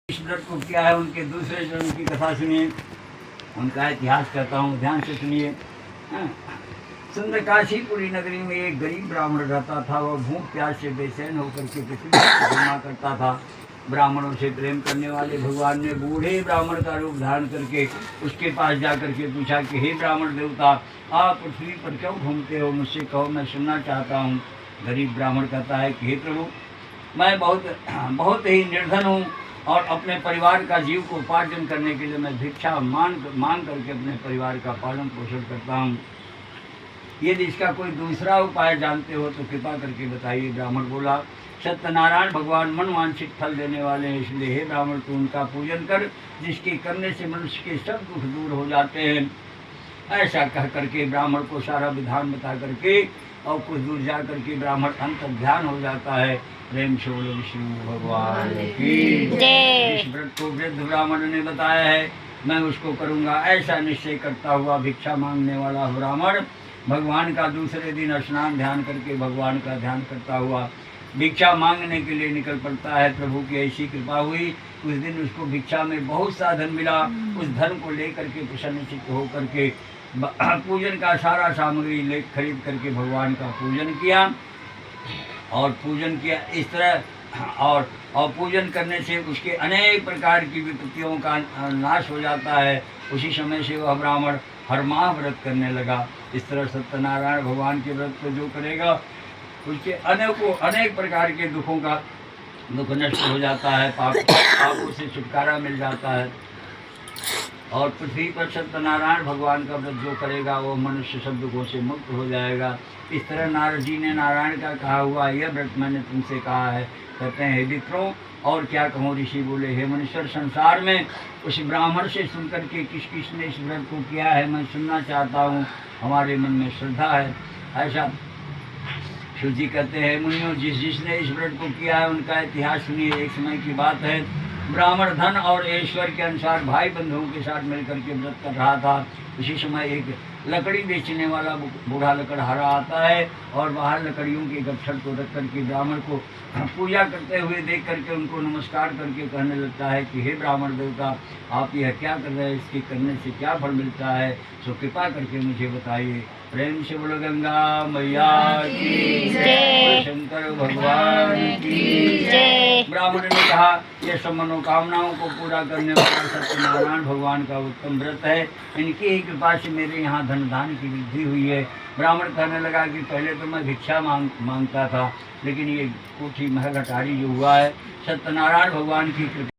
इस व्रत को किया है, उनके दूसरे जन्म की कथा सुनिए, उनका इतिहास करता हूँ, ध्यान से सुनिए। सुंदर काशीपुरी नगरी में एक गरीब ब्राह्मण रहता था। वह भूख प्यास से बेचैन होकर के पृथ्वी पर घूमा करता था। ब्राह्मणों से प्रेम करने वाले भगवान ने बूढ़े ब्राह्मण का रूप धारण करके उसके पास जाकर के पूछा कि हे ब्राह्मण देवता, आप पृथ्वी पर क्यों घूमते हो? मुझसे कहो, मैं सुनना चाहता हूँ। गरीब ब्राह्मण कहता है कि हे प्रभु, मैं बहुत ही निर्धन हूँ और अपने परिवार का जीव को उपार्जन करने के लिए मैं भिक्षा मांग करके अपने परिवार का पालन पोषण करता हूँ। यदि इसका कोई दूसरा उपाय जानते हो तो कृपा करके बताइए। ब्राह्मण बोला, सत्यनारायण भगवान मनवांछित फल देने वाले हैं, इसलिए हे ब्राह्मण तू उनका पूजन कर, जिसके करने से मनुष्य के सब दुख दूर हो जाते हैं। ऐसा कह करके ब्राह्मण को सारा विधान बता करके और कुछ दूर जा करके ब्राह्मण अंतर ध्यान हो जाता है। प्रेम से बोलो विष्णु भगवान की जय। इस व्रत को वृद्ध ब्राह्मण ने बताया है, मैं उसको करूँगा। ऐसा निश्चय करता हुआ भिक्षा मांगने वाला ब्राह्मण भगवान का दूसरे दिन स्नान ध्यान करके भगवान का ध्यान करता हुआ भिक्षा मांगने के लिए निकल पड़ता है। प्रभु की ऐसी कृपा हुई, उस दिन उसको भिक्षा में बहुत सा धन मिला। उस धन को लेकर के प्रसन्नचित्त होकर के पूजन का सारा सामग्री ले खरीद करके भगवान का पूजन किया इस तरह और पूजन करने से उसके अनेक प्रकार की विपत्तियों का नाश हो जाता है। उसी समय से वह ब्राह्मण हर माह व्रत करने लगा। इस तरह सत्यनारायण भगवान के व्रत को जो करेगा उसके अनेक प्रकार के दुख नष्ट हो जाता है, पापों से छुटकारा मिल जाता है। और पृथ्वी पर सत्यनारायण भगवान का व्रत जो करेगा वो मनुष्य सब दुखों से मुक्त हो जाएगा। इस तरह नारद जी ने नारायण का कहा हुआ यह व्रत मैंने तुमसे कहा है। कहते हैं, हे विप्रों, और क्या कहूँ? ऋषि बोले, हे मनुष्य, संसार में उस ब्राह्मण से सुनकर के किस किस ने इस व्रत को किया है मैं सुनना चाहता हूँ, हमारे मन में श्रद्धा है। ऐसा शिव जी कहते हैं, मुनियों, जिसने इस व्रत को किया है उनका इतिहास सुनिए। एक समय की बात है, ब्राह्मण धन और ऐश्वर्य के अनुसार भाई बंधुओं के साथ मिलकर के व्रत कर रहा था। उसी समय एक लकड़ी बेचने वाला बूढ़ा लकड़हारा आता है और बाहर लकड़ियों के गट्ठर को रख करके ब्राह्मण को पूजा करते हुए देख करके उनको नमस्कार करके कहने लगता है कि हे ब्राह्मण देवता, आप यह क्या कर रहे हैं? इसके करने से क्या फल मिलता है? सो कृपा करके मुझे बताइए। प्रेम से बोलो गंगा मैया की जय, शंकर भगवान की जय। ब्राह्मण ने कहा, यह सब मनोकामनाओं को पूरा करने वाला सत्यनारायण भगवान का उत्तम व्रत है। इनकी ही कृपा से मेरे यहाँ धन धान की वृद्धि हुई है। ब्राह्मण कहने लगा कि पहले तो मैं भिक्षा मांगता था, लेकिन ये कोठी महल अटारी जो हुआ है, सत्यनारायण भगवान की कृपा